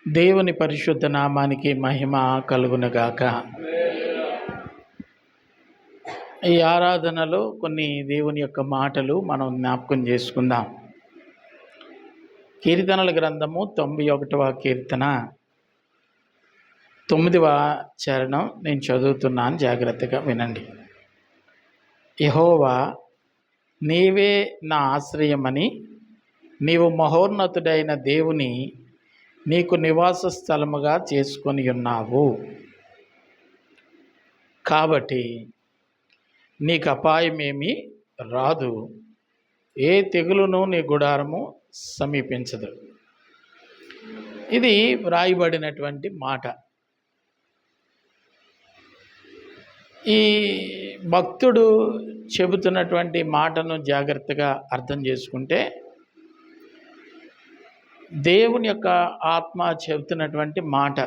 దేవుని పరిశుద్ధ నామానికి మహిమ కలుగునుగాక. ఈ ఆరాధనలో కొన్ని దేవుని యొక్క మాటలు మనం జ్ఞాపకం చేసుకుందాం. కీర్తనల గ్రంథము 91వ కీర్తన 9వ చరణం నేను చదువుతున్నాను, జాగ్రత్తగా వినండి. యెహోవా, నీవే నా ఆశ్రయమని నీవు మహోన్నతుడైన దేవుని నీకు నివాస స్థలముగా చేసుకొని ఉన్నావు. కాబట్టి నీకు అపాయమేమీ రాదు, ఏ తెగులును నీ గుడారము సమీపించదు. ఇది వ్రాయబడినటువంటి మాట. ఈ భక్తుడు చెబుతున్నటువంటి మాటను జాగ్రత్తగా అర్థం చేసుకుంటే, దేవుని యొక్క ఆత్మ చెబుతున్నటువంటి మాట.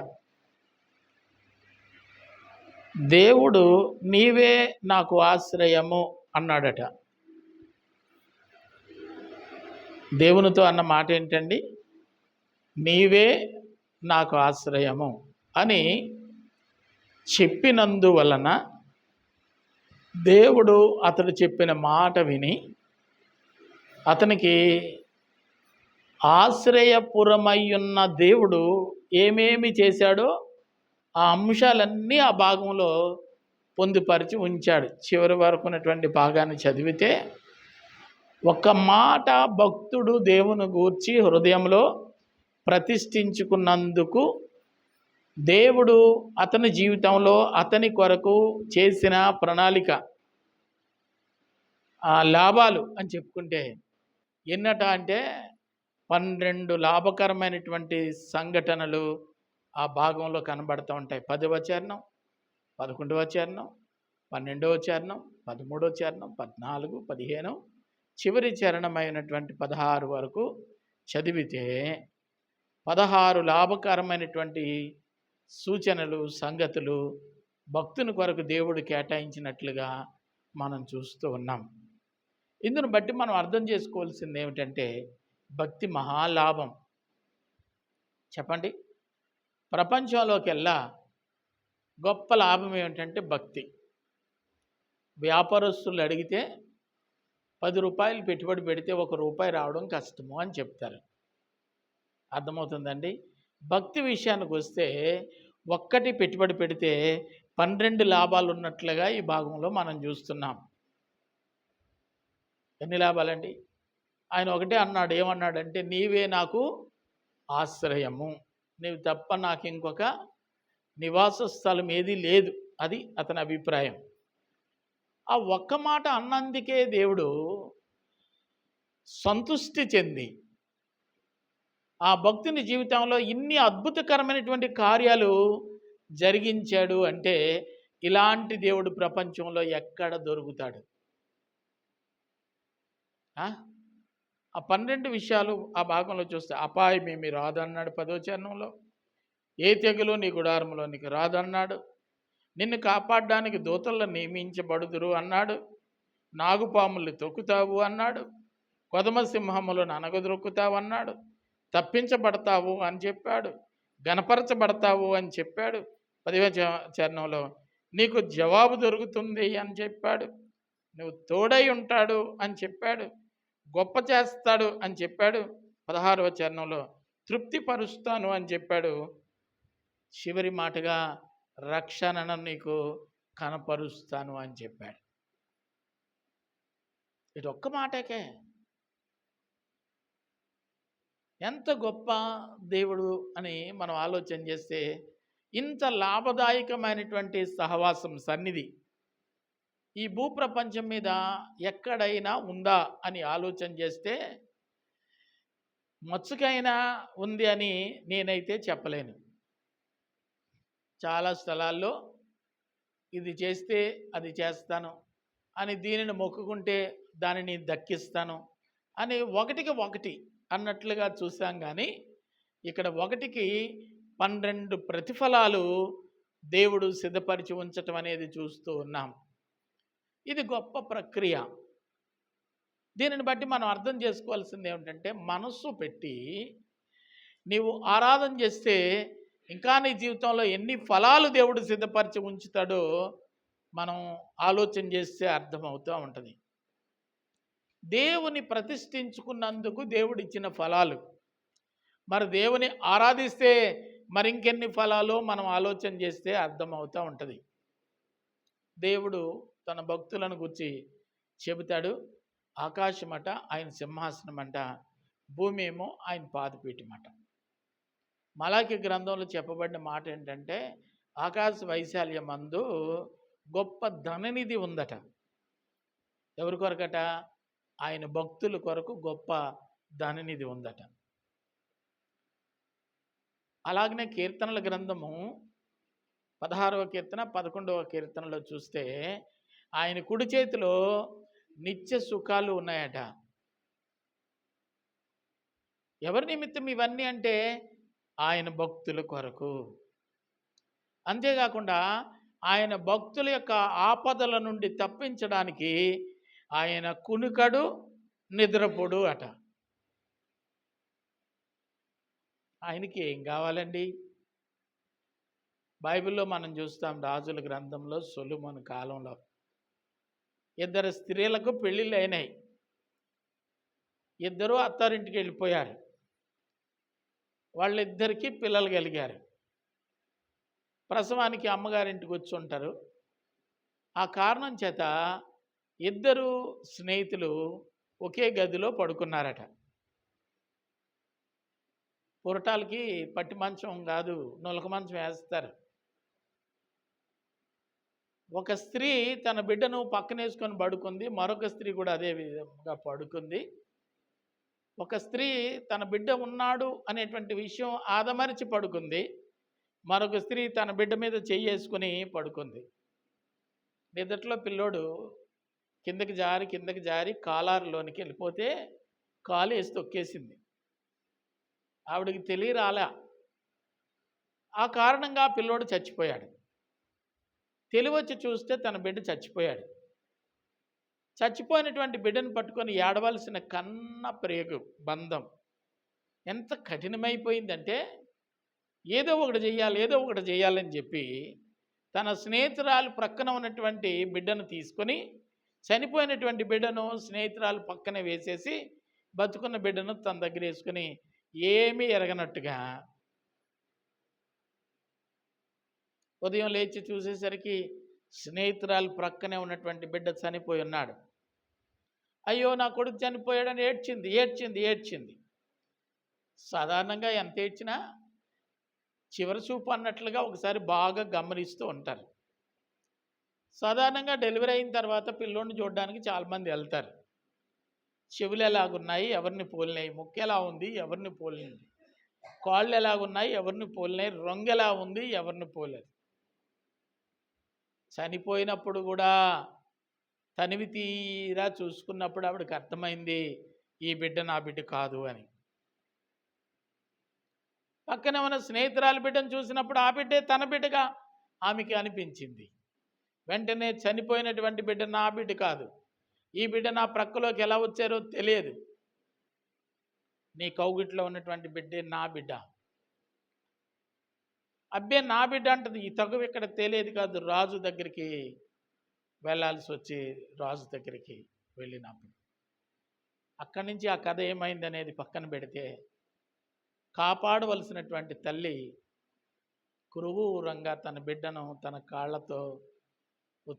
దేవుడు నీవే నాకు ఆశ్రయము అన్నాడట. దేవునితో అన్న మాట ఏంటండి? నీవే నాకు ఆశ్రయము అని చెప్పినందువలన దేవుడు అతడు చెప్పిన మాట విని అతనికి ఆశ్రయపురమయ్యున్న దేవుడు ఏమేమి చేశాడో ఆ అంశాలన్నీ ఆ భాగంలో పొందుపరిచి ఉంచాడు. చివరి వరకు ఉన్నటువంటి భాగాన్ని చదివితే ఒక మాట భక్తుడు దేవుని గూర్చి హృదయంలో ప్రతిష్ఠించుకున్నందుకు దేవుడు అతని జీవితంలో అతని కొరకు చేసిన ప్రణాళిక, ఆ లాభాలు అని చెప్పుకుంటే ఎన్నట అంటే 12 లాభకరమైనటువంటి సంఘటనలు ఆ భాగంలో కనబడుతూ ఉంటాయి. 10వ చరణం, 11వ చరణం, 12వ చరణం, 13వ చరణం, 14, 15, చివరి చరణమైనటువంటి 16 వరకు చదివితే 16 లాభకరమైనటువంటి సూచనలు, సంగతులు భక్తుని కొరకు దేవుడు కేటాయించినట్లుగా మనం చూస్తూ ఉన్నాం. ఇందును బట్టి మనం అర్థం చేసుకోవాల్సింది ఏమిటంటే, భక్తి మహాలాభం. చెప్పండి, ప్రపంచంలోకెల్లా గొప్ప లాభం ఏమిటంటే భక్తి. వ్యాపారస్తులు అడిగితే 10 రూపాయలు పెట్టుబడి పెడితే 1 రూపాయి రావడం కష్టము అని చెప్తారు. అర్థమవుతుందండి? భక్తి విషయానికి వస్తే ఒక్కటి పెట్టుబడి పెడితే 12 లాభాలు ఉన్నట్లుగా ఈ భాగంలో మనం చూస్తున్నాం. ఎన్ని లాభాలండి? ఆయన ఒకటే అన్నాడు. ఏమన్నాడంటే, నీవే నాకు ఆశ్రయము, నీవు తప్ప నాకు ఇంకొక నివాస స్థలం ఏది లేదు. అది అతని అభిప్రాయం. ఆ ఒక్క మాట అన్నందుకే దేవుడు సంతృష్టి చెంది ఆ భక్తుని జీవితంలో ఇన్ని అద్భుతకరమైనటువంటి కార్యాలు జరిగించాడు. అంటే ఇలాంటి దేవుడు ప్రపంచంలో ఎక్కడ దొరుకుతాడు? ఆ 12 విషయాలు ఆ భాగంలో చూస్తే, అపాయమేమి రాదన్నాడు 10వ చరణంలో. ఏ తెగులు నీ గుడారంలోనికి రాదన్నాడు. నిన్ను కాపాడడానికి దూతలను నియమించబడుదురు అన్నాడు. నాగుపాములు తొక్కుతావు అన్నాడు. కొదమ సింహములను అనగదొక్కుతావు అన్నాడు. తప్పించబడతావు అని చెప్పాడు. గణపరచబడతావు అని చెప్పాడు. 10వ చరణంలో నీకు జవాబు దొరుకుతుంది అని చెప్పాడు. నువ్వు తోడై ఉంటాడు అని చెప్పాడు. గొప్ప చేస్తాడు అని చెప్పాడు. 16వ చరణంలో తృప్తిపరుస్తాను అని చెప్పాడు. చివరి మాటగా రక్షణను నీకు కనపరుస్తాను అని చెప్పాడు. ఇది ఒక్క మాటకే ఎంత గొప్ప దేవుడు అని మనం ఆలోచన చేస్తే, ఇంత లాభదాయకమైనటువంటి సహవాసం, సన్నిధి ఈ భూప్రపంచం మీద ఎక్కడైనా ఉందా అని ఆలోచన చేస్తే మచ్చుకైనా ఉంది అని నేనైతే చెప్పలేను. చాలా స్థలాల్లో ఇది చేస్తే అది చేస్తాను అని, దీనిని మొక్కుకుంటే దానిని దక్కిస్తాను అని ఒకటికి ఒకటి అన్నట్లుగా చూసాం. కానీ ఇక్కడ ఒకటికి 12 ప్రతిఫలాలు దేవుడు సిద్ధపరిచి ఉంచటం అనేది చూస్తూ ఉన్నాం. ఇది గొప్ప ప్రక్రియ. దీనిని బట్టి మనం అర్థం చేసుకోవాల్సింది ఏమిటంటే, మనస్సు పెట్టి నీవు ఆరాధన చేస్తే ఇంకా నీ జీవితంలో ఎన్ని ఫలాలు దేవుడు సిద్ధపరిచి ఉంచుతాడో మనం ఆలోచన చేస్తే అర్థమవుతూ ఉంటుంది. దేవుని ప్రతిష్ఠించుకున్నందుకు దేవుడిచ్చిన ఫలాలు, మరి దేవుని ఆరాధిస్తే మరి ఇంకెన్ని ఫలాలు మనం ఆలోచన చేస్తే అర్థమవుతూ ఉంటుంది. దేవుడు తన భక్తులను గురించి చెబుతాడు. ఆకాశమట ఆయన సింహాసనం అంట, భూమి ఏమో ఆయన పాదపీఠమట. మలాకి గ్రంథంలో చెప్పబడిన మాట ఏంటంటే, ఆకాశ వైశాల్యమందు గొప్ప ధననిధి ఉందట. ఎవరి కొరకట? ఆయన భక్తుల కొరకు గొప్ప ధననిధి ఉందట. అలాగనే కీర్తనల గ్రంథము 16వ కీర్తన 11వ కీర్తనలో చూస్తే ఆయన కుడి చేతిలో నిత్య సుఖాలు ఉన్నాయట. ఎవరి నిమిత్తం ఇవన్నీ అంటే ఆయన భక్తుల కొరకు. అంతేకాకుండా ఆయన భక్తుల యొక్క ఆపదల నుండి తప్పించడానికి ఆయన కునుకడు నిద్రపోడు అట. ఆయనకి ఏం కావాలండి? బైబిల్లో మనం చూస్తాం, రాజుల గ్రంథంలో సొలొమోను కాలంలో 2 స్త్రీలకు పెళ్ళిళ్ళు అయినాయి. 2 అత్తారింటికి వెళ్ళిపోయారు. వాళ్ళిద్దరికీ పిల్లలు కలిగారు. ప్రసవానికి అమ్మగారింటికి వచ్చి ఉంటారు. ఆ కారణం చేత 2 స్నేహితులు ఒకే గదిలో పడుకున్నారట. పురటాలకి పట్టి మంచం కాదు, నులక మంచం వేస్తారు. ఒక స్త్రీ తన బిడ్డను పక్కనేసుకొని పడుకుంది, మరొక స్త్రీ కూడా అదే విధంగా పడుకుంది. ఒక స్త్రీ తన బిడ్డ ఉన్నాడు అనేటువంటి విషయం ఆదమరిచి పడుకుంది, మరొక స్త్రీ తన బిడ్డ మీద చెయ్యేసుకుని పడుకుంది. నిద్దట్లో పిల్లోడు కిందకి జారి కాలారులోనికి వెళ్ళిపోతే కాలు వేసి తొక్కేసింది. ఆవిడికి తెలియరాలా. ఆ కారణంగా పిల్లోడు చచ్చిపోయాడు. తెలివచ్చి చూస్తే తన బిడ్డ చచ్చిపోయాడు. చచ్చిపోయినటువంటి బిడ్డను పట్టుకొని ఏడవలసిన కన్న ప్రేగు బంధం ఎంత కఠినమైపోయిందంటే, ఏదో ఒకటి చేయాలని చెప్పి తన స్నేహితురాలు ప్రక్కన ఉన్నటువంటి బిడ్డను తీసుకొని, చనిపోయినటువంటి బిడ్డను స్నేహితురాలు పక్కన వేసేసి బతుకున్న బిడ్డను తన దగ్గర వేసుకొని ఏమీ ఎరగనట్టుగా ఉదయం లేచి చూసేసరికి స్నేహితురాలు ప్రక్కనే ఉన్నటువంటి బిడ్డ చనిపోయి ఉన్నాడు. అయ్యో నా కొడుకు చనిపోయాడని ఏడ్చింది. సాధారణంగా ఎంత ఏడ్చినా చివరి చూపు అన్నట్లుగా ఒకసారి బాగా గమనిస్తూ ఉంటారు. సాధారణంగా డెలివరీ అయిన తర్వాత పిల్లోడిని చూడడానికి చాలామంది వెళ్తారు. చెవులు ఎలాగున్నాయి, ఎవరిని పోలినాయి, ముక్కు ఎలా ఉంది, ఎవరిని పోలింది, కాళ్ళు ఎలాగున్నాయి, ఎవరిని పోలినాయి, రంగు ఎలా ఉంది, ఎవరిని పోలేదు. చనిపోయినప్పుడు కూడా తనివి తీరా చూసుకున్నప్పుడు ఆవిడకి అర్థమైంది, ఈ బిడ్డ నా బిడ్డ కాదు అని. పక్కనే ఉన్న స్నేహితురాలి బిడ్డను చూసినప్పుడు ఆ బిడ్డే తన బిడ్డగా ఆమెకి అనిపించింది. వెంటనే చనిపోయినటువంటి బిడ్డ నా బిడ్డ కాదు, ఈ బిడ్డ నా ప్రక్కలోకి ఎలా వచ్చారో తెలియదు, నీ కౌగిట్లో ఉన్నటువంటి బిడ్డే నా బిడ్డ. అబ్బే నా బిడ్డ అంటది. ఈ తగు ఇక్కడ తెలియదు కాదు, రాజు దగ్గరికి వెళ్ళాల్సి వచ్చి రాజు దగ్గరికి వెళ్ళినప్పుడు అక్కడి నుంచి ఆ కథ ఏమైంది అనేది పక్కన పెడితే, కాపాడవలసినటువంటి తల్లి క్రూరంగా తన బిడ్డను తన కాళ్ళతో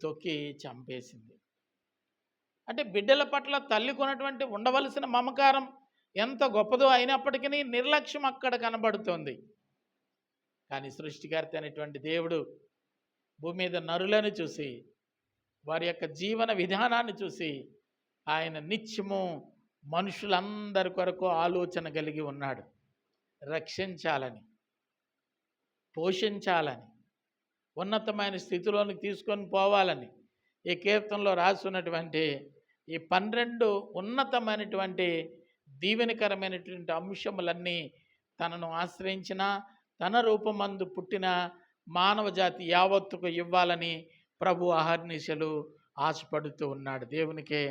తొక్కి చంపేసింది. అంటే బిడ్డల పట్ల తల్లికి ఉన్నటువంటి ఉండవలసిన మమకారం ఎంత గొప్పదో అయినప్పటికీ నిర్లక్ష్యం అక్కడ కనబడుతోంది. కానీ సృష్టికర్త అనేటువంటి దేవుడు భూమి మీద నరులను చూసి, వారి యొక్క జీవన విధానాన్ని చూసి ఆయన నిత్యము మనుషులందరి కొరకు ఆలోచన కలిగి ఉన్నాడు. రక్షించాలని, పోషించాలని, ఉన్నతమైన స్థితిలోనికి తీసుకొని పోవాలని ఈ కీర్తనలో రాసున్నటువంటి ఈ 12 ఉన్నతమైనటువంటి దీవెనకరమైనటువంటి అంశములన్నీ తనను ఆశ్రయించిన, తన రూపమందు పుట్టిన మానవ జాతి యావత్తుకు ఇవ్వాలని ప్రభు అహర్నిశలు ఆశపడుతూ ఉన్నాడు. దేవునికే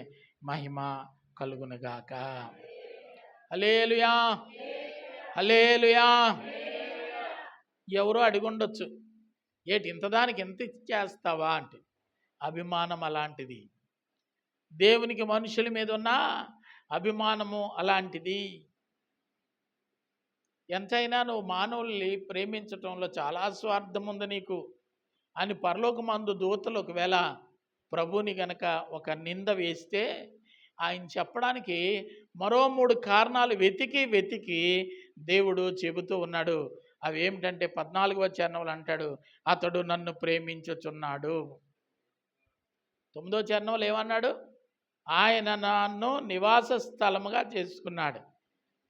మహిమ కలుగునుగాక. హల్లెలూయా. హల్లెలూయా. ఎవరో అడిగుండొచ్చు, ఏటి ఇంతదానికి ఎంత ఇచ్చేస్తావా అంటే, అభిమానం అలాంటిది. దేవునికి మనుషుల మీద ఉన్న అభిమానము అలాంటిది. ఎంతైనా నువ్వు మానవుల్ని ప్రేమించటంలో చాలా స్వార్థం ఉంది నీకు అని పరలోకమందు దూతలు ఒకవేళ ప్రభువుని గనక ఒక నింద వేస్తే ఆయన చెప్పడానికి మరో 3 కారణాలు వెతికి దేవుడు చెబుతూ ఉన్నాడు. అవి ఏమిటంటే 14వ చరణంలో అంటాడు, అతడు నన్ను ప్రేమించుచున్నాడు. 9వ చరణంలో ఏమన్నాడు, ఆయన నన్ను నివాస స్థలముగా చేసుకున్నాడు.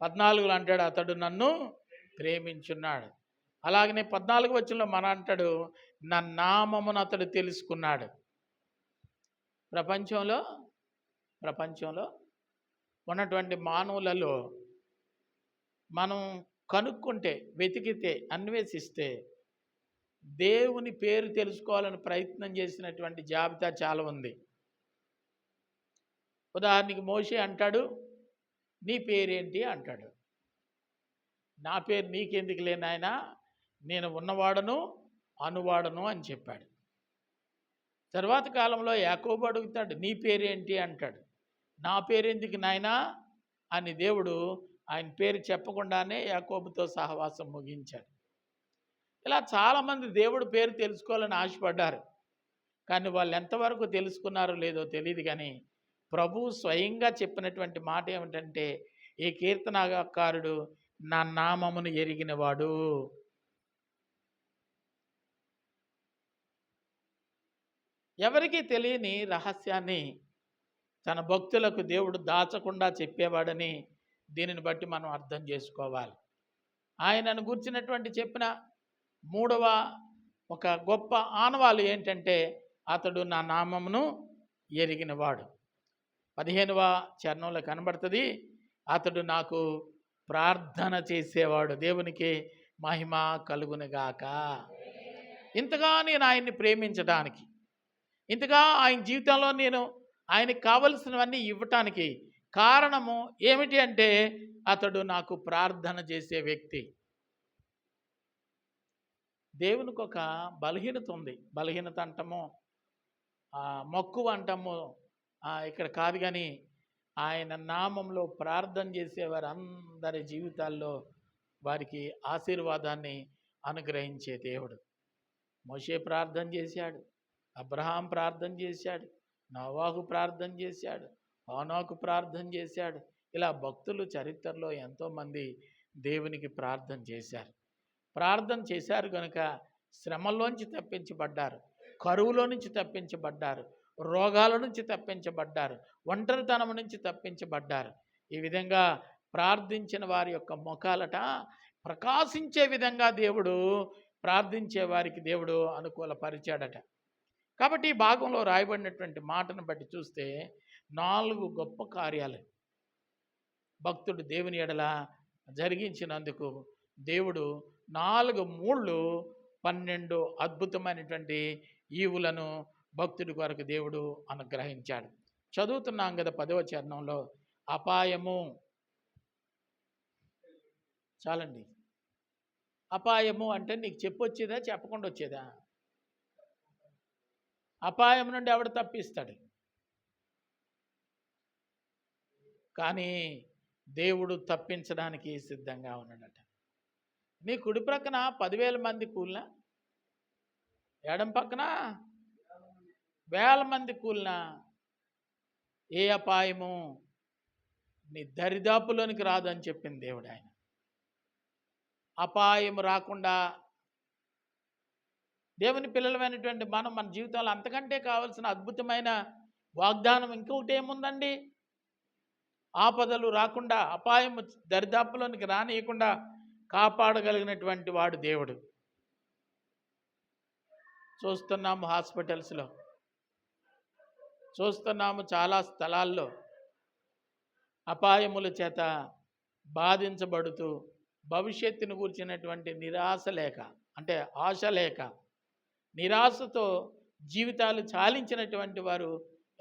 14లో అంటాడు, అతడు నన్ను ప్రేమించున్నాడు. అలాగనే 14వ వచనంలో మన అంటాడు, నా నామమును అతడు తెలుసుకున్నాడు. ప్రపంచంలో ఉన్నటువంటి మానవులలో మనం కనుక్కుంటే, వెతికితే, అన్వేషిస్తే దేవుని పేరు తెలుసుకోవాలని ప్రయత్నం చేసినటువంటి జాబితా చాలా ఉంది. ఉదాహరణకి మోషే అంటాడు, నీ పేరేంటి అంటాడు. నా పేరు నీకెందుకు లేనాయనా, నేను ఉన్నవాడను అనువాడను అని చెప్పాడు. తర్వాత కాలంలో యాకోబు అడుగుతాడు, నీ పేరేంటి అంటాడు. నా పేరెందుకు నాయనా అని దేవుడు ఆయన పేరు చెప్పకుండానే యాకోబుతో సహవాసం ముగించాడు. ఇలా చాలామంది దేవుడు పేరు తెలుసుకోవాలని ఆశపడ్డారు. కానీ వాళ్ళు ఎంతవరకు తెలుసుకున్నారో లేదో తెలియదు. కానీ ప్రభువు స్వయంగా చెప్పినటువంటి మాట ఏమిటంటే, ఈ కీర్తనాకారుడు నా నామమును ఎరిగినవాడు. ఎవరికీ తెలియని రహస్యాన్ని తన భక్తులకు దేవుడు దాచకుండా చెప్పేవాడని దీనిని బట్టి మనం అర్థం చేసుకోవాలి. ఆయనను గుర్చినటువంటి చెప్పిన 3వ ఒక గొప్ప ఆనవాలు ఏంటంటే, అతడు నా నామమును ఎరిగినవాడు. 15వ చరణంలో కనబడుతుంది, అతడు నాకు ప్రార్థన చేసేవాడు. దేవునికి మహిమ కలుగునుగాక. ఇంతగా నేను ఆయన్ని ప్రేమించడానికి, ఇంతగా ఆయన జీవితంలో నేను ఆయనకి కావలసినవన్నీ ఇవ్వటానికి కారణము ఏమిటి అంటే, అతడు నాకు ప్రార్థన చేసే వ్యక్తి. దేవునికి ఒక బలహీనత ఉంది. బలహీనత అంటాము, మక్కువ అంటాము, ఇక్కడ కాదు. కానీ ఆయన నామంలో ప్రార్థన చేసేవారు అందరి జీవితాల్లో వారికి ఆశీర్వాదాన్ని అనుగ్రహించే దేవుడు. మోషే ప్రార్థన చేశాడు, అబ్రహాం ప్రార్థన చేశాడు, నోవాహు ప్రార్థన చేశాడు, హనోకు ప్రార్థన చేశాడు. ఇలా భక్తులు చరిత్రలో ఎంతోమంది దేవునికి ప్రార్థన చేశారు. ప్రార్థన చేశారు కనుక శ్రమల్లోంచి తప్పించబడ్డారు, కరువులో నుంచి తప్పించబడ్డారు, రోగాల నుంచి తప్పించబడ్డారు, ఒంటరితనం నుంచి తప్పించబడ్డారు. ఈ విధంగా ప్రార్థించిన వారి యొక్క ముఖాలట ప్రకాశించే విధంగా దేవుడు ప్రార్థించే వారికి దేవుడు అనుకూలపరిచాడట. కాబట్టి ఈ భాగంలో రాయబడినటువంటి మాటను బట్టి చూస్తే 4 గొప్ప కార్యాలు భక్తుడు దేవుని ఎడల జరిగించినందుకు దేవుడు 4 మూళ్ళు 12 అద్భుతమైనటువంటి ఈవులను భక్తుడి కొరకు దేవుడు అనుగ్రహించాడు. చదువుతున్నాం కదా 10వ చరణంలో, అపాయము. చాలండి. అపాయము అంటే నీకు చెప్పొచ్చేదా చెప్పకుండా వచ్చేదా? అపాయం నుండి ఎవడు తప్పిస్తాడు? కానీ దేవుడు తప్పించడానికి సిద్ధంగా ఉన్నాడట. నీ కుడి ప్రక్కన 10,000 మంది కూలినా, ఎడం పక్కన 1,000 మంది కూలినా ఏ అపాయము నీ దరిదాపులోనికి రాదని చెప్పింది దేవుడు. ఆయన అపాయం రాకుండా దేవుని పిల్లలమైనటువంటి మనం మన జీవితంలో అంతకంటే కావాల్సిన అద్భుతమైన వాగ్దానం ఇంకొకటి ఏముందండి? ఆపదలు రాకుండా, అపాయం దరిదాపులోనికి రానియకుండా కాపాడగలిగినటువంటి వాడు దేవుడు. చూస్తున్నాము హాస్పిటల్స్లో, చూస్తున్నాము చాలా స్థలాల్లో అపాయముల చేత బాధించబడుతూ భవిష్యత్తును గురించినటువంటి నిరాశ లేక, అంటే ఆశ లేక, నిరాశతో జీవితాలు చాలించినటువంటి వారు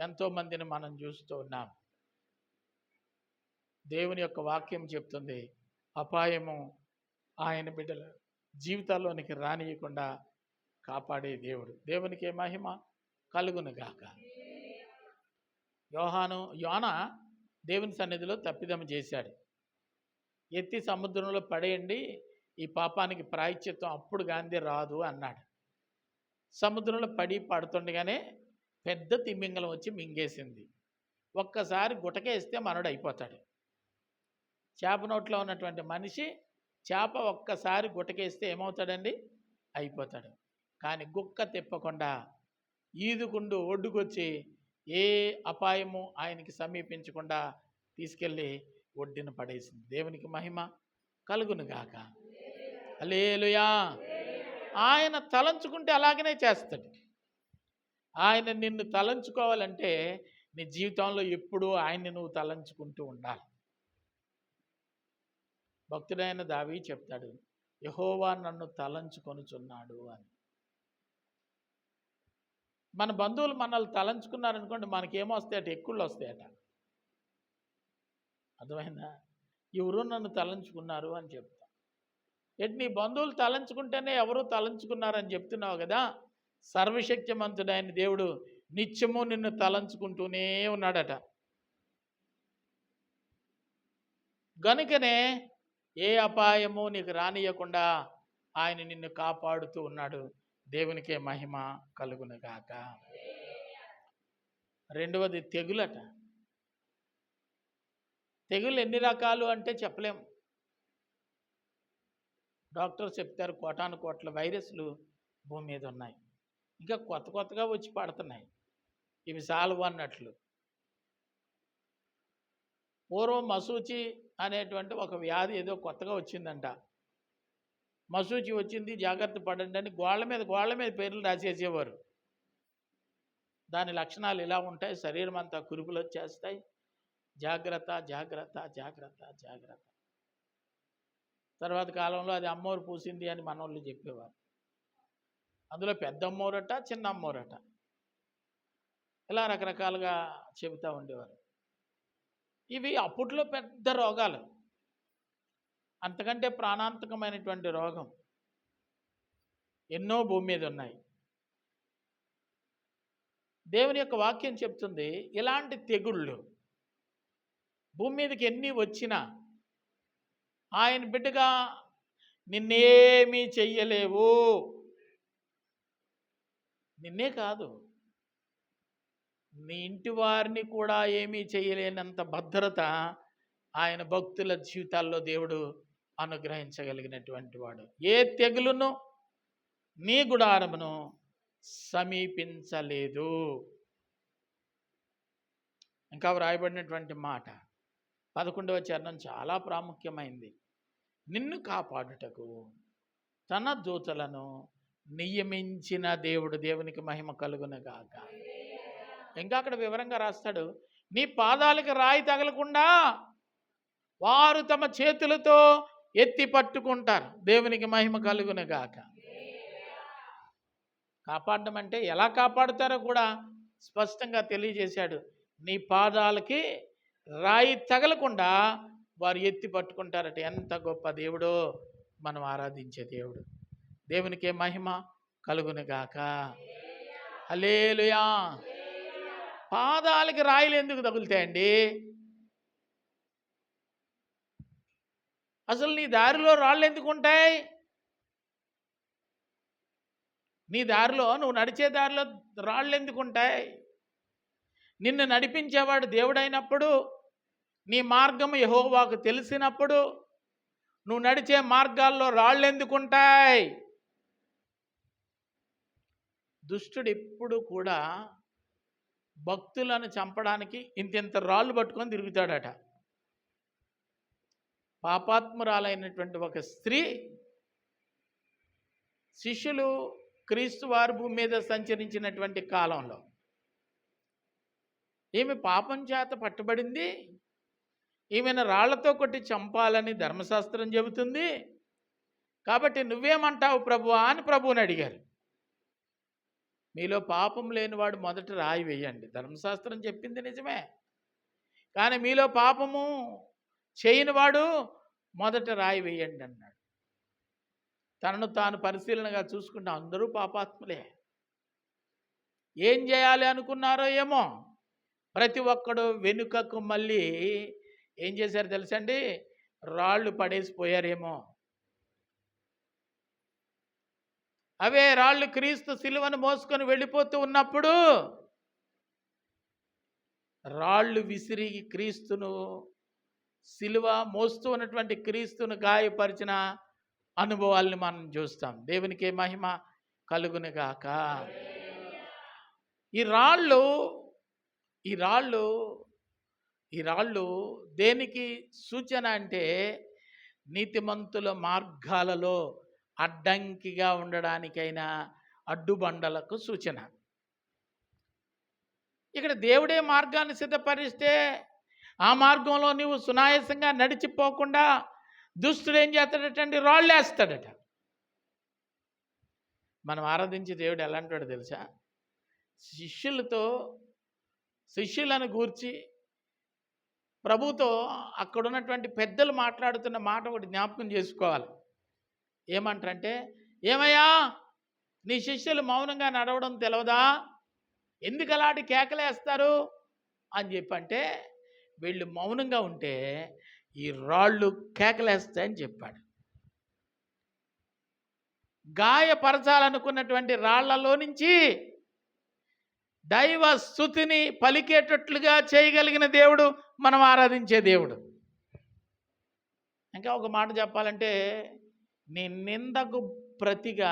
ఎంతోమందిని మనం చూస్తూ ఉన్నాం. దేవుని యొక్క వాక్యం చెప్తుంది, అపాయము ఆయన బిడ్డల జీవితాల్లోనికి రానియకుండా కాపాడే దేవుడు. దేవునికి మహిమ కలుగునుగాక. యోన దేవుని సన్నిధిలో తప్పిదం చేశాడు. ఎత్తి సముద్రంలో పడేయండి, ఈ పాపానికి ప్రాయశ్చిత్తం అప్పుడు గాంధీ రాదు అన్నాడు. సముద్రంలో పడుతుండగానే పెద్ద తిమ్మింగలం వచ్చి మింగేసింది. ఒక్కసారి గుటకేస్తే మనడు అయిపోతాడు. చేప నోట్లో ఉన్నటువంటి మనిషి చేప ఒక్కసారి గుటకేస్తే ఏమవుతాడండి? అయిపోతాడు. కానీ గుక్క తిప్పకుండా ఈదుకుంటూ ఒడ్డుకొచ్చి ఏ అపాయము ఆయనకి సమీపించకుండా తీసుకెళ్ళి ఒడ్డున పడేసింది. దేవునికి మహిమ కలుగునుగాక. హల్లెలూయా. ఆయన తలంచుకుంటే అలాగనే చేస్తాడు. ఆయన నిన్ను తలంచుకోవాలంటే నీ జీవితంలో ఎప్పుడూ ఆయన్ని నువ్వు తలంచుకుంటూ ఉండాలి. భక్తుడైన దావీదు చెప్తాడు, యెహోవా నన్ను తలంచుకొనుచున్నాడు అని. మన బంధువులు మనల్ని తలంచుకున్నారనుకోండి, మనకేమొస్తాయట? ఎక్కుళ్ళు వస్తాయట. అర్థమైందా? ఎవరు నన్ను తలంచుకున్నారు అని చెప్తా. ఎట్ నీ బంధువులు తలంచుకుంటేనే ఎవరు తలంచుకున్నారని చెప్తున్నావు కదా. సర్వశక్తిమంతుడైన దేవుడు నిత్యము నిన్ను తలంచుకుంటూనే ఉన్నాడట. గనుకనే ఏ అపాయము నీకు రానియకుండా ఆయన నిన్ను కాపాడుతూ ఉన్నాడు. దేవునికే మహిమ కలుగునుగాక. రెండవది తెగులట. తెగులు ఎన్ని రకాలు అంటే చెప్పలేము. డాక్టర్ చెప్తారు కోటాను కోట్ల వైరస్లు భూమి మీద ఉన్నాయి, ఇంకా కొత్తగా వచ్చి పడుతున్నాయి. ఇవి సాల్వ్ అన్నట్లు. పూర్వం మసూచి అనేటువంటి ఒక వ్యాధి ఏదో కొత్తగా వచ్చిందంట. మసూచి వచ్చింది, జాగ్రత్త పడండి అని గోళ్ళ మీద పేర్లు రాసేసేవారు. దాని లక్షణాలు ఇలా ఉంటాయి: శరీరం అంతా కురుపులు వచ్చేస్తాయి, జాగ్రత్త జాగ్రత్త జాగ్రత్త జాగ్రత్త. తర్వాత కాలంలో అది అమ్మోరు పూసింది అని మనోళ్ళు చెప్పేవారు. అందులో పెద్ద అమ్మోరట, చిన్న అమ్మోరట, ఇలా రకరకాలుగా చెబుతూ ఉండేవారు. ఇవి అప్పట్లో పెద్ద రోగాలు, అంతకంటే ప్రాణాంతకమైనటువంటి రోగం ఎన్నో భూమి మీద ఉన్నాయి. దేవుని యొక్క వాక్యం చెప్తుంది, ఇలాంటి తెగుళ్ళు భూమి మీదకి ఎన్ని వచ్చినా ఆయన బిడ్డగా నిన్నేమీ చెయ్యలేవు. నిన్నే కాదు, నీ ఇంటి వారిని కూడా ఏమీ చేయలేనంత భద్రత ఆయన భక్తుల జీవితాల్లో దేవుడు అనుగ్రహించగలిగినటువంటి వాడు. ఏ తెగులును నీ గుడారమును సమీపించలేదు. ఇంకా వ్రాయబడినటువంటి మాట 11వ చరణం చాలా ప్రాముఖ్యమైంది. నిన్ను కాపాడుటకు తన దూతలను నియమించిన దేవుడు. దేవునికి మహిమ కలుగునుగాక. ఇంకా అక్కడ వివరంగా రాస్తాడు, నీ పాదాలకు రాయి తగలకుండా వారు తమ చేతులతో ఎత్తి పట్టుకుంటారు. దేవునికి మహిమ కలుగునుగాక. కాపాడడం అంటే ఎలా కాపాడుతారో కూడా స్పష్టంగా తెలియజేశాడు. నీ పాదాలకి రాయి తగలకుండా వారు ఎత్తి పట్టుకుంటారట. ఎంత గొప్ప దేవుడో మనం ఆరాధించే దేవుడు. దేవునికే మహిమ కలుగునుగాక. హల్లెలూయా. పాదాలకి రాయిలు ఎందుకు తగులుతాయండి? అసలు నీ దారిలో రాళ్ళు ఎందుకు ఉంటాయి? నీ దారిలో, నువ్వు నడిచే దారిలో రాళ్ళు ఎందుకు ఉంటాయి? నిన్ను నడిపించేవాడు దేవుడైనప్పుడు, నీ మార్గము యెహోవాకు తెలిసినప్పుడు నువ్వు నడిచే మార్గాల్లో రాళ్ళు ఎందుకు ఉంటాయి? దుష్టుడు ఎప్పుడు కూడా భక్తులను చంపడానికి ఇంత రాళ్ళు పట్టుకొని తిరుగుతాడట. పాపాత్మురాలైనటువంటి ఒక స్త్రీ, శిష్యులు క్రీస్తు వారి భూమి మీద సంచరించినటువంటి కాలంలో ఈమె పాపం చేత పట్టుబడింది. ఈమెను రాళ్లతో కొట్టి చంపాలని ధర్మశాస్త్రం చెబుతుంది. కాబట్టి నువ్వేమంటావు ప్రభువా అని ప్రభువుని అడిగారు. మీలో పాపం లేనివాడు మొదట రాయి వేయండి. ధర్మశాస్త్రం చెప్పింది నిజమే, కానీ మీలో పాపము చేయనివాడు మొదట రాయి వేయండి అన్నాడు. తనను తాను పరిశీలనగా చూసుకుంటే అందరూ పాపాత్ములే. ఏం చేయాలి అనుకున్నారో ఏమో, ప్రతి ఒక్కడు వెనుకకు మళ్ళీ ఏం చేశారు తెలుసండి, రాళ్ళు పడేసిపోయారేమో. అవే రాళ్ళు క్రీస్తు సిలువను మోసుకొని వెళ్ళిపోతూ ఉన్నప్పుడు రాళ్ళు విసిరి క్రీస్తును, సిలువ మోస్తూ ఉన్నటువంటి క్రీస్తును గాయపరిచిన అనుభవాల్ని మనం చూస్తాం. దేవునికి మహిమ కలుగును గాక. ఈ రాళ్ళు దేనికి సూచన అంటే నీతిమంతుల మార్గాలలో అడ్డంకిగా ఉండడానికైనా అడ్డుబండలకు సూచన. ఇక్కడ దేవుడే మార్గాన్ని సిద్ధపరిస్తే ఆ మార్గంలో నువ్వు సునాయాసంగా నడిచిపోకుండా దుష్టుడు ఏం చేస్తాడటండి, రాళ్ళు వేస్తాడట. మనం ఆరాధించే దేవుడు ఎలాంటివాడు తెలుసా? శిష్యులను గూర్చి ప్రభుతో అక్కడ ఉన్నటువంటి పెద్దలు మాట్లాడుతున్న మాట ఒకటి జ్ఞాపకం చేసుకోవాలి. ఏమంటారంటే, ఏమయ్యా నీ శిష్యులు మౌనంగా నడవడం తెలవదా, ఎందుకు అలాంటి కేకలేస్తారు అని చెప్పంటే, వీళ్ళు మౌనంగా ఉంటే ఈ రాళ్ళు కేకలేస్తాయని చెప్పాడు. గాయపరచాలనుకున్నటువంటి రాళ్లలో నుంచి దైవ స్తుతిని పలికేటట్లుగా చేయగలిగిన దేవుడు మనం ఆరాధించే దేవుడు. ఇంకా ఒక మాట చెప్పాలంటే, నీ నిందకు ప్రతిగా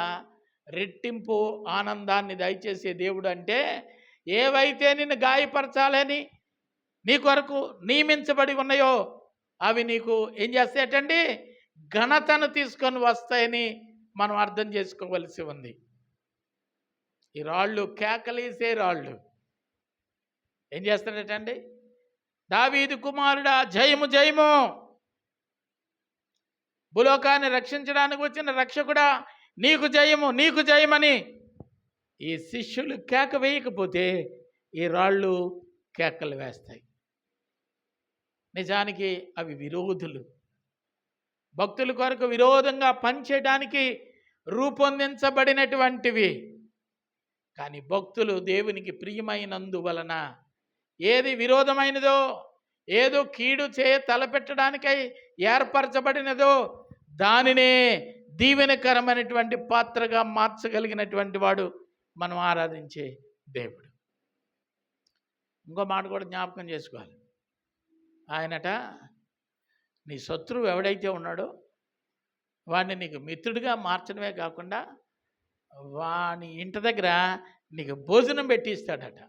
రెట్టింపు ఆనందాన్ని దయచేసే దేవుడు. అంటే ఏవైతే నిన్ను గాయపరచాలని నీ కొరకు నియమించబడి ఉన్నాయో అవి నీకు ఏం చేస్తాయటండి, ఘనతను తీసుకొని వస్తాయని మనం అర్థం చేసుకోవలసి ఉంది. ఈ రాళ్ళు కేకలేసే రాళ్ళు ఏం చేస్తాడటండి, దావీదు కుమారుడా జయము జయము, భూలోకాన్ని రక్షించడానికి వచ్చిన రక్షకుడా నీకు జయము నీకు జయమని ఈ శిష్యులు కేక వేయకపోతే ఈ రాళ్ళు కేకలు వేస్తాయి. నిజానికి అవి విరోధులు, భక్తుల కొరకు విరోధంగా పనిచేయడానికి రూపొందించబడినటువంటివి. కానీ భక్తులు దేవునికి ప్రియమైనందువలన ఏది విరోధమైనదో, ఏదో కీడు తలపెట్టడానికై ఏర్పరచబడినదో దానినే దీవెనకరమైనటువంటి పాత్రగా మార్చగలిగినటువంటి వాడు మనం ఆరాధించే దేవుడు. ఇంకో మాట కూడా జ్ఞాపకం చేసుకోవాలి. ఆయనట నీ శత్రువు ఎవడైతే ఉన్నాడో వాడిని నీకు మిత్రుడిగా మార్చడమే కాకుండా వాని ఇంటి దగ్గర నీకు భోజనం పెట్టిస్తాడట.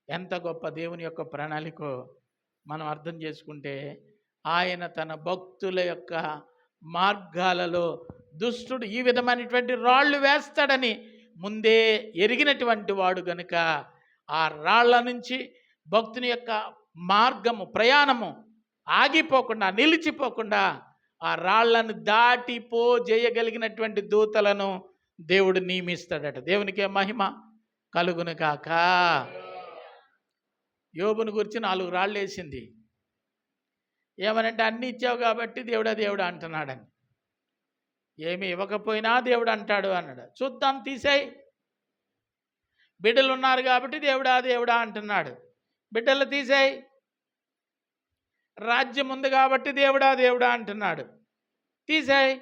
ఎంత గొప్ప దేవుని యొక్క ప్రణాళికో మనం అర్థం చేసుకుంటే, ఆయన తన భక్తుల యొక్క మార్గాలలో దుష్టుడు ఈ విధమైనటువంటి రాళ్ళు వేస్తాడని ముందే ఎరిగినటువంటి వాడు గనుక ఆ రాళ్ల నుంచి భక్తుని యొక్క మార్గము ప్రయాణము ఆగిపోకుండా నిలిచిపోకుండా ఆ రాళ్లను చేయగలిగినటువంటి దూతలను దేవుడు నియమిస్తాడట. దేవునికే మహిమ కలుగును కాక. యోబుని గురించి 4 రాళ్ళు వేసింది. ఏమనంటే అన్ని ఇచ్చావు కాబట్టి దేవుడా అంటున్నాడని. ఏమి ఇవ్వకపోయినా దేవుడు అంటాడు అన్నాడు. చూద్దాం తీసేయి. బిడ్డలు ఉన్నారు కాబట్టి దేవుడా అంటున్నాడు. బిడ్డలు తీసేయి. రాజ్యం ఉంది కాబట్టి దేవుడా అంటున్నాడు. తీసేయి.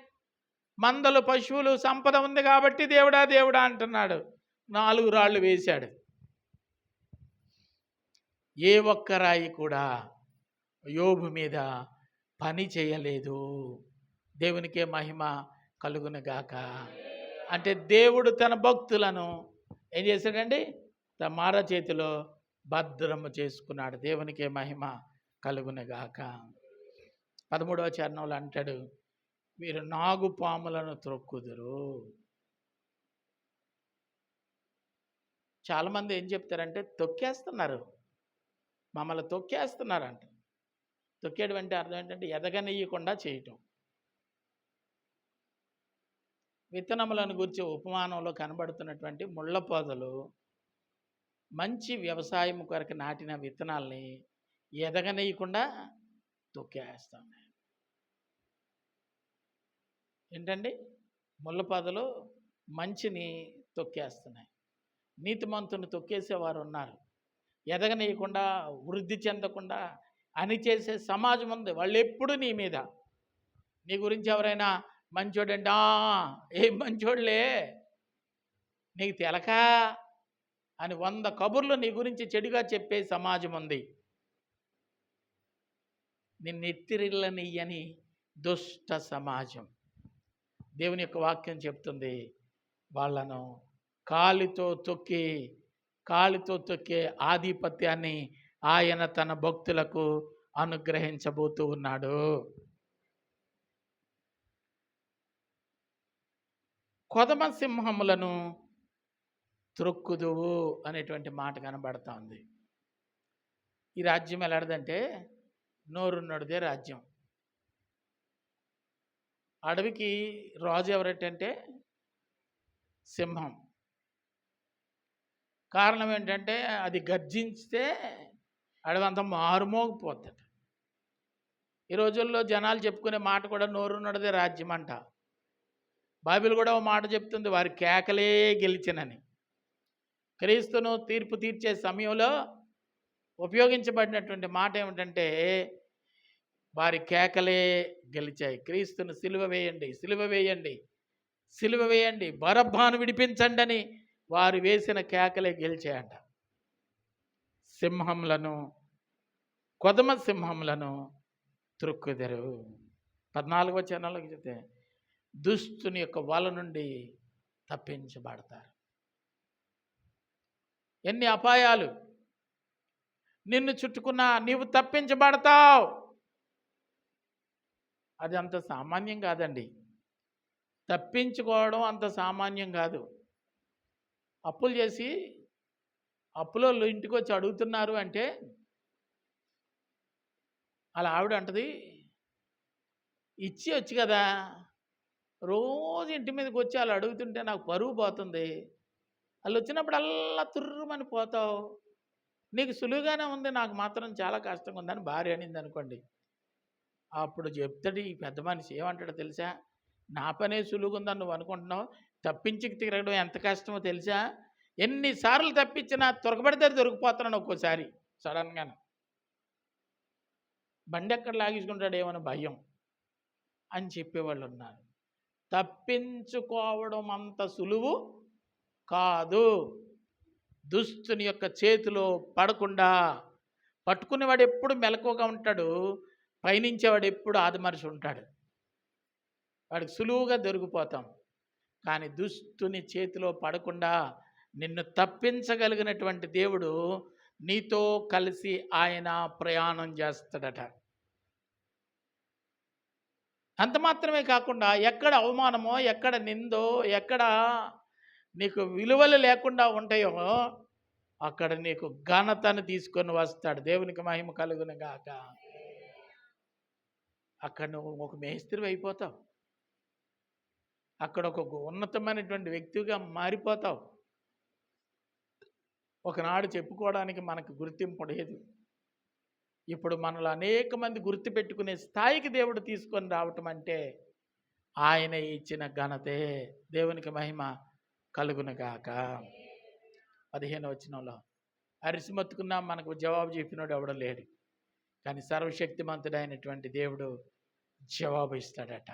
మందలు పశువులు సంపద ఉంది కాబట్టి దేవుడా అంటున్నాడు. 4 రాళ్ళు వేశాడు. ఏ ఒక్క రాయి కూడా యోబు మీద పని చేయలేదు. దేవునికే మహిమ కలుగును గాక. అంటే దేవుడు తన భక్తులను ఏం చేశాడండి, తన మార చేతిలో భద్రము చేసుకున్నాడు. దేవునికే మహిమ కలుగును గాక. 13వ చరణంలో అంటాడు, మీరు నాగుపాములను త్రొక్కుదురు. చాలామంది ఏం చెప్తారంటే తొక్కేస్తున్నారు, మమ్మల్ని తొక్కేస్తున్నారంట. తొక్కేయడం అంటే అర్థం ఏంటంటే ఎదగనీయకుండా చేయటం. విత్తనములను గురించి ఉపమానంలో కనబడుతున్నటువంటి ముళ్ళ పొదలు మంచి వ్యవసాయం కొరకు నాటిన విత్తనాల్ని ఎదగనీయకుండా తొక్కేస్తా ఉన్నాయి. ఏంటండి? ముళ్ళ పొదలు మంచిని తొక్కేస్తున్నాయి. నీతిమంతుని తొక్కేసేవారు ఉన్నారు. ఎదగనీయకుండా, వృద్ధి చెందకుండా అణిచేసే సమాజం ఉంది. వాళ్ళు ఎప్పుడు నీ మీద, నీ గురించి ఎవరైనా మంచోడంటే ఏం మంచోడులే నీకు తెలక అని 100 కబుర్లు నీ గురించి చెడుగా చెప్పే సమాజం ఉంది. నిన్నెత్తిరిల్లనియ్యని దుష్ట సమాజం. దేవుని యొక్క వాక్యం చెప్తుంది, వాళ్ళను కాలితో తొక్కే ఆధిపత్యాన్ని ఆయన తన భక్తులకు అనుగ్రహించబోతూ ఉన్నాడు. కొదమ సింహములను త్రొక్కుదువు అనేటువంటి మాట కనబడతా ఉంది. ఈ రాజ్యం ఎలాంటిదంటే నోరున్నడిదే రాజ్యం. అడవికి రాజు ఎవరంటే సింహం. కారణం ఏంటంటే అది గర్జించితే అడవంతా మారుమోగిపోతుంది. ఈ రోజుల్లో జనాలు చెప్పుకునే మాట కూడా నోరున్నడిదే రాజ్యం అంట. బైబిల్ కూడా ఓ మాట చెప్తుంది, వారి కేకలే గెలిచినని. క్రీస్తును తీర్పు తీర్చే సమయంలో ఉపయోగించబడినటువంటి మాట ఏమిటంటే వారి కేకలే గెలిచాయి. క్రీస్తును సిలువ వేయండి, సిలువ వేయండి, సిలువ వేయండి, బరబ్బాను విడిపించండి అని వారు వేసిన కేకలే గెలిచాయంట. కొదమ సింహములను త్రొక్కుదరు. 14వ వచనంలోకి చెప్తే దుష్టుని యొక్క వల నుండి తప్పించబడతారు. ఎన్ని అపాయాలు నిన్ను చుట్టుకున్నా నీవు తప్పించబడతావు. అది అంత సామాన్యం కాదండి. తప్పించుకోవడం అంత సామాన్యం కాదు. అప్పులు చేసి అప్పులోళ్ళు ఇంటికి వచ్చి అడుగుతున్నారు అంటే అలా ఆవిడ అంటది, ఇచ్చి వచ్చి కదా, రోజు ఇంటి మీదకి వచ్చి వాళ్ళు అడుగుతుంటే నాకు పరువు పోతుంది. వాళ్ళు వచ్చినప్పుడు అల్లా తుర్రుమని పోతావు, నీకు సులువుగానే ఉంది, నాకు మాత్రం చాలా కష్టంగా ఉందని భార్య అనింది అనుకోండి. అప్పుడు చెప్తాడు ఈ పెద్ద మనిషి, ఏమంటాడో తెలుసా, నా పనే సులువుగుందని నువ్వు అనుకుంటున్నావు, తప్పించి తిరగడం ఎంత కష్టమో తెలుసా, ఎన్నిసార్లు తప్పించినా దొరకబడితే దొరికిపోతున్నాను ఒక్కోసారి సడన్గానే. బండి ఎక్కడ లాగించుకుంటాడు ఏమని భయం అని చెప్పేవాళ్ళు ఉన్నారు. తప్పించుకోవడం అంత సులువు కాదు. దుష్టుని యొక్క చేతిలో పడకుండా పట్టుకునేవాడు ఎప్పుడు మెలకువగా ఉంటాడు, పయనించేవాడు ఎప్పుడు ఆదిమనిషి ఉంటాడు. వాడికి సులువుగా దొరికిపోతాం. కానీ దుష్టుని చేతిలో పడకుండా నిన్ను తప్పించగలిగినటువంటి దేవుడు నీతో కలిసి ఆయన ప్రయాణం చేస్తాడట. అంత మాత్రమే కాకుండా ఎక్కడ అవమానమో, ఎక్కడ నిందో, ఎక్కడ నీకు విలువలు లేకుండా ఉంటాయో అక్కడ నీకు ఘనతను తీసుకొని వస్తాడు. దేవునికి మహిమ కలుగును గాక. అక్కడ నువ్వు ఒక మేస్త్రి అయిపోతావు. అక్కడ ఒక ఉన్నతమైనటువంటి వ్యక్తిగా మారిపోతావు. ఒకనాడు చెప్పుకోవడానికి మనకు గుర్తింపు లేదు. ఇప్పుడు మనలో అనేక మంది గుర్తుపెట్టుకునే స్థాయికి దేవుడు తీసుకొని రావటం అంటే ఆయన ఇచ్చిన ఘనతే. దేవునికి మహిమ కలుగునుగాక. 15వ వచనంలో అరిసి మొత్తుకున్నా మనకు జవాబు చెప్పినోడు ఎవడో లేడు, కానీ సర్వశక్తిమంతుడైనటువంటి దేవుడు జవాబు ఇస్తాడట.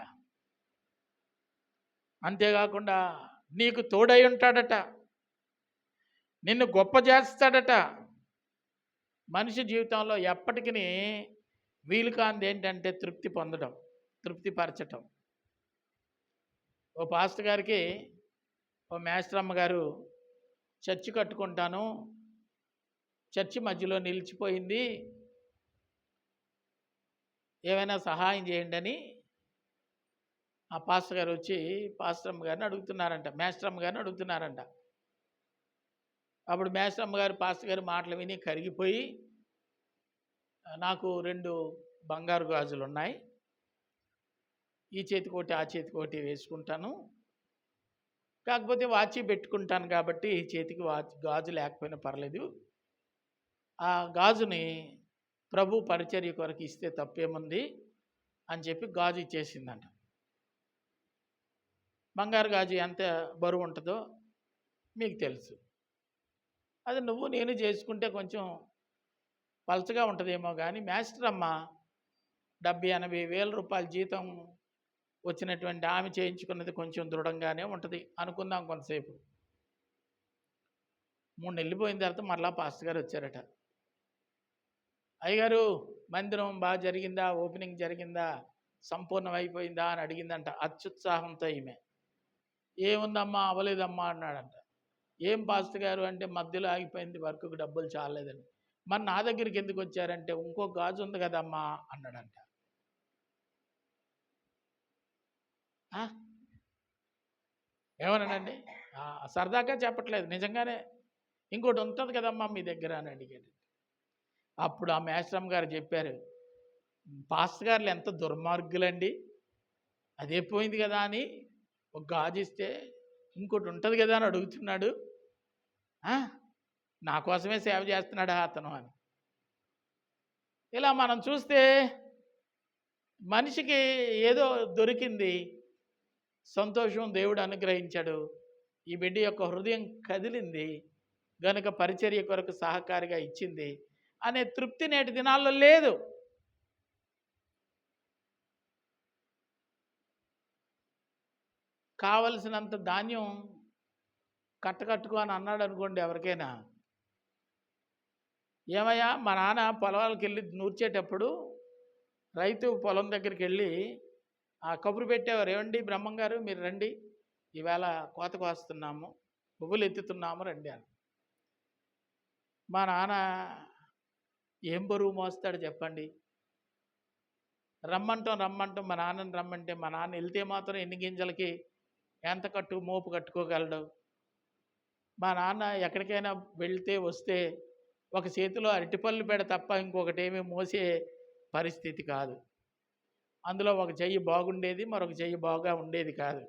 అంతేకాకుండా నీకు తోడై ఉంటాడట, నిన్ను గొప్ప చేస్తాడట. మనిషి జీవితంలో ఎప్పటికీ వీలు కానిది ఏంటంటే తృప్తి పొందడం, తృప్తిపరచటం. ఓ పాస్టర్ గారికి ఓ మేస్త్రమ్మ గారు చర్చి కట్టుకుంటాను, చర్చి మధ్యలో నిలిచిపోయింది, ఏమైనా సహాయం చేయండి అని ఆ పాస్టర్ గారు వచ్చి పాస్టరమ్మ గారిని అడుగుతున్నారంట, మేస్త్రమ్మ గారిని అడుగుతున్నారంట. అప్పుడు మేస్త్రమ్మ గారు పాస్టర్ గారి మాటలు విని కరిగిపోయి, నాకు 2 బంగారు గాజులు ఉన్నాయి, ఈ చేతికోటి ఆ చేతికోటి వేసుకుంటాను, కాకపోతే వాచి పెట్టుకుంటాను కాబట్టి ఈ చేతికి గాజు లేకపోయినా పర్లేదు, ఆ గాజుని ప్రభు పరిచర్య కొరకు ఇస్తే తప్పేముంది అని చెప్పి గాజు ఇచ్చేసిందంట. బంగారు గాజు ఎంత బరువు ఉంటుందో మీకు తెలుసు. అది నువ్వు నేను చేసుకుంటే కొంచెం పలచగా ఉంటుందేమో కానీ మాస్టర్ అమ్మ 70-80 వేల రూపాయల జీతం వచ్చినటువంటి ఆమె చేయించుకున్నది కొంచెం దృఢంగానే ఉంటుంది అనుకుందాం కొంతసేపు. 3 నెలలు పోయిన తర్వాత మరలా పాస్టర్ గారు వచ్చారట. అయ్యగారు మందిరం బాగా జరిగిందా, ఓపెనింగ్ జరిగిందా, సంపూర్ణం అయిపోయిందా అని అడిగిందంట అత్యుత్సాహంతో. ఈమె ఏముందమ్మా అవ్వలేదమ్మా అన్నాడంట. ఏం పాస్టర్ గారు అంటే మధ్యలో ఆగిపోయింది, వర్క్కి డబ్బులు చాలేదని. మరి నా దగ్గరికి ఎందుకు వచ్చారంటే ఇంకో గాజు ఉంది కదమ్మా అన్నాడంట. ఏమన్నానండి, సరదాగా చెప్పట్లేదు, నిజంగానే ఇంకోటి ఉంటుంది కదమ్మా మీ దగ్గర అని అడిగాడు. అప్పుడు ఆ మేస్ట్రమ్ గారు చెప్పారు, పాస్టర్ గారులు ఎంత దుర్మార్గులండి, అదే పోయింది కదా అని ఒక గాజు ఇస్తే ఇంకోటి ఉంటుంది కదా అని అడుగుతున్నాడు, నా కోసమే సేవ చేస్తున్నాడా అతను అని. ఇలా మనం చూస్తే మనిషికి ఏదో దొరికింది, సంతోషం దేవుడు అనుగ్రహించాడు, ఈ బిడ్డ యొక్క హృదయం కదిలింది గనుక పరిచర్య కొరకు సహకారిగా ఇచ్చింది అనే తృప్తి నేటి దినాల్లో లేదు. కావలసినంత ధాన్యం కట్టకట్టుకో అని అన్నాడు అనుకోండి ఎవరికైనా, ఏమయ్యా మా నాన్న పొలాలకు వెళ్ళి నూర్చేటప్పుడు రైతు పొలం దగ్గరికి వెళ్ళి కబురు పెట్టేవారు, ఏమండి బ్రహ్మంగారు మీరు రండి, ఈవేళ కోతకు వస్తున్నాము, పువ్వులు ఎత్తుతున్నాము రండి అని. మా నాన్న ఏం బరువు మోస్తాడు చెప్పండి, రమ్మంటాం మా నాన్నని రమ్మంటే మా నాన్న వెళ్తే మాత్రం ఎన్ని గింజలకి ఎంత మోపు కట్టుకోగలడు. మా నాన్న ఎక్కడికైనా వెళ్తే వస్తే ఒక చేతిలో అరటిపళ్ళు పెడ తప్ప ఇంకొకటి ఏమీ మోసే పరిస్థితి కాదు. అందులో ఒక చెయ్యి బాగుండేది, మరొక చెయ్యి బాగా ఉండేది కాదు,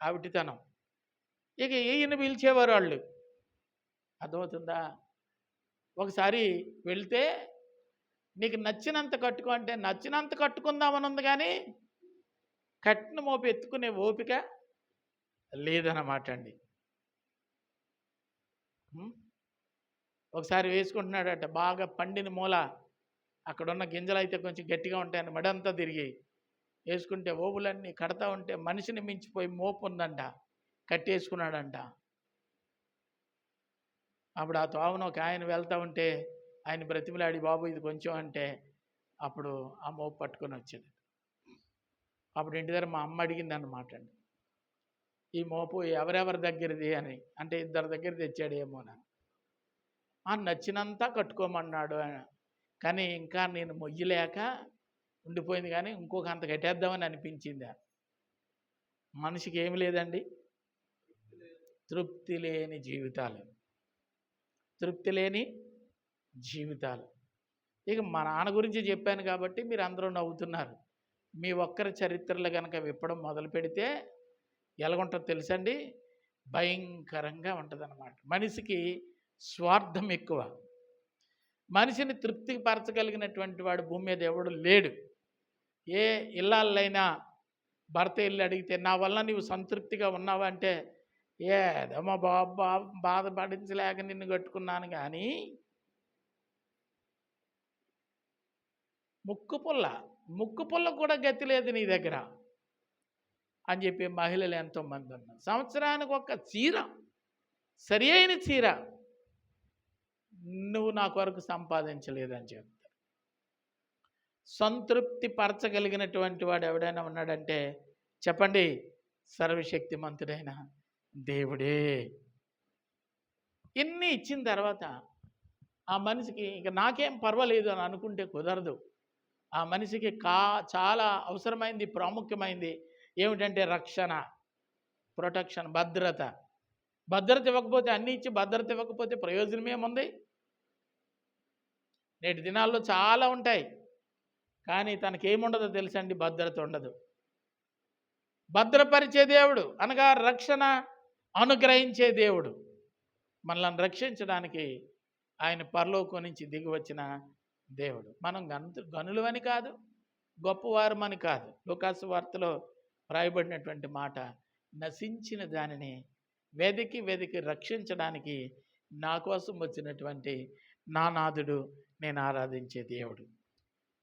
ఆవిటితనం. ఇక ఈయన పిలిచేవారు వాళ్ళు, అర్థమవుతుందా. ఒకసారి వెళ్తే నీకు నచ్చినంత కట్టుకో అంటే నచ్చినంత కట్టుకుందామని ఉంది కానీ కట్టిన మోపు ఎత్తుకునే ఓపిక లేదన్నమాట అండి. ఒకసారి వేసుకుంటున్నాడట, బాగా పండిన మూల అక్కడున్న గింజలు అయితే కొంచెం గట్టిగా ఉంటాయని మడంతా తిరిగి వేసుకుంటే ఓపులన్నీ కడతా ఉంటే మనిషిని మించిపోయి మోపు ఉందంట, కట్టేసుకున్నాడంట. అప్పుడు ఆ తోవను ఒక ఆయన వెళ్తూ ఉంటే ఆయన బ్రతిమలాడి బాబు ఇది కొంచెం అంటే అప్పుడు ఆ మోపు పట్టుకొని వచ్చేది. అప్పుడు ఇంటి దగ్గర మా అమ్మ అడిగింది అన్నమాట అండి, ఈ మోపు ఎవరెవరి దగ్గరది అని. అంటే 2 దగ్గర తెచ్చాడేమోనా, నచ్చినంత కట్టుకోమన్నాడు కానీ ఇంకా నేను మొయ్యలేక ఉండిపోయింది, కానీ ఇంకొక అంత కట్టేద్దామని అనిపించింది. మనిషికి ఏమి లేదండి, తృప్తి లేని జీవితాలు, తృప్తి లేని జీవితాలు. ఇక మా నాన్న గురించి చెప్పాను కాబట్టి మీరు అందరూ నవ్వుతున్నారు. మీ ఒక్కరి చరిత్రలు కనుక విప్పడం మొదలు పెడితే ఎలాగుంటుందో తెలుసండి, భయంకరంగా ఉంటుంది అన్నమాట. మనిషికి స్వార్థం ఎక్కువ, మనిషిని తృప్తిపరచగలిగినటువంటి వాడు భూమి మీద ఎవడు లేడు. ఏ ఇళ్ళైనా భర్త ఇల్లు అడిగితే నా వల్ల నీవు సంతృప్తిగా ఉన్నావా అంటే ఏదో మా బాబు బాధపడించలేక నిన్ను కట్టుకున్నాను కానీ ముక్కు పుల్ల కూడా గతి లేదు నీ దగ్గర అని చెప్పి మహిళలు ఎంతోమంది ఉన్నారు. సంవత్సరానికి ఒక చీర, సరి అయిన చీర నువ్వు నా కొరకు సంపాదించలేదని చెప్తారు. సంతృప్తి పరచగలిగినటువంటి వాడు ఎవడైనా ఉన్నాడంటే చెప్పండి, సర్వశక్తిమంతుడైన దేవుడే. ఇన్ని ఇచ్చిన తర్వాత ఆ మనిషికి ఇక నాకేం పర్వాలేదు అని అనుకుంటే కుదరదు. ఆ మనిషికి చాలా అవసరమైంది, ప్రాముఖ్యమైంది ఏమిటంటే రక్షణ, ప్రొటెక్షన్, భద్రత. భద్రత ఇవ్వకపోతే అన్నీ ఇచ్చి భద్రత ఇవ్వకపోతే ప్రయోజనం ఏముంది? నేటి దినాల్లో చాలా ఉంటాయి కానీ తనకేముండదో తెలుసండి, భద్రత ఉండదు. భద్రపరిచే దేవుడు అనగా రక్షణ అనుగ్రహించే దేవుడు. మనల్ని రక్షించడానికి ఆయన పరలోకం నుంచి దిగి వచ్చిన దేవుడు. మనం గనులవని కాదు, గొప్పవారమని కాదు. లూకాసు వార్తలో రాయబడినటువంటి మాట, నశించిన దానిని వెదికి వెదికి రక్షించడానికి నా కోసం వచ్చినటువంటి నా నాథుడు, నేను ఆరాధించే దేవుడు.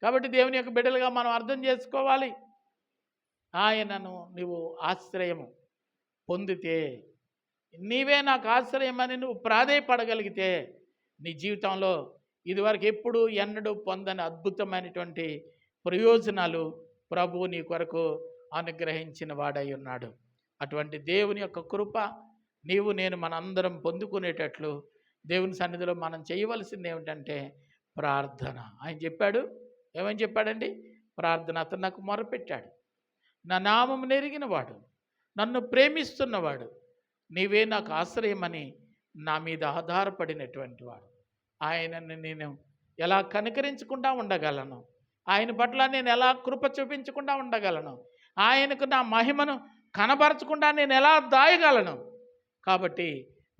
కాబట్టి దేవుని యొక్క బిడ్డలుగా మనం అర్థం చేసుకోవాలి. ఆయనను నువ్వు ఆశ్రయము పొందితే, నీవే నాకు ఆశ్రయమని నువ్వు ప్రాధేయపడగలిగితే, నీ జీవితంలో ఇదివరకు ఎప్పుడు ఎన్నడూ పొందని అద్భుతమైనటువంటి ప్రయోజనాలు ప్రభువు నీ కొరకు అనుగ్రహించిన వాడై ఉన్నాడు. అటువంటి దేవుని యొక్క కృప నీవు నేను మనందరం పొందుకునేటట్లు దేవుని సన్నిధిలో మనం చేయవలసింది ఏమిటంటే ప్రార్థన. ఆయన చెప్పాడు, ఏమని చెప్పాడండి? ప్రార్థన. అతను నాకు మొరపెట్టాడు, నా నామము నెరిగిన వాడు, నన్ను ప్రేమిస్తున్నవాడు, నీవే నాకు ఆశ్రయమని నా మీద ఆధారపడినటువంటి వాడు. ఆయనని నేను ఎలా కనికరించకుండా ఉండగలను? ఆయన పట్ల నేను ఎలా కృప చూపించకుండా ఉండగలను? ఆయనకు నా మహిమను కనబరచకుండా నేను ఎలా దాయగలను? కాబట్టి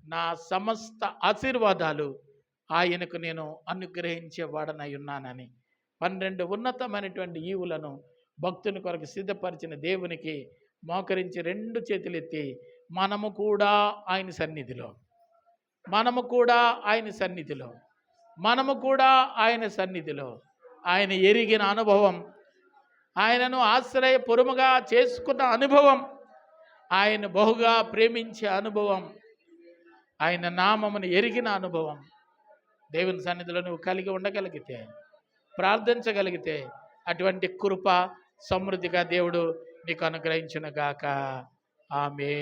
నా సమస్త ఆశీర్వాదాలు ఆయనకు నేను అనుగ్రహించేవాడనై ఉన్నానని 12 ఉన్నతమైనటువంటి ఈవులను భక్తుని కొరకు సిద్ధపరిచిన దేవునికి మోకరించి 2 చేతులెత్తి మనము కూడా ఆయన సన్నిధిలో, మనము కూడా ఆయన సన్నిధిలో, మనము కూడా ఆయన సన్నిధిలో, ఆయన ఎరిగిన అనుభవం, ఆయనను ఆశ్రయపురముగా చేసుకున్న అనుభవం, ఆయన బహుగా ప్రేమించే అనుభవం, ఆయన నామమును ఎరిగిన అనుభవం దేవుని సన్నిధిలో నువ్వు కలిగి ఉండగలిగితే, ప్రార్థించగలిగితే, అటువంటి కృప సమృద్ధిగా దేవుడు నీకు అనుగ్రహించును గాక. ఆమేన్.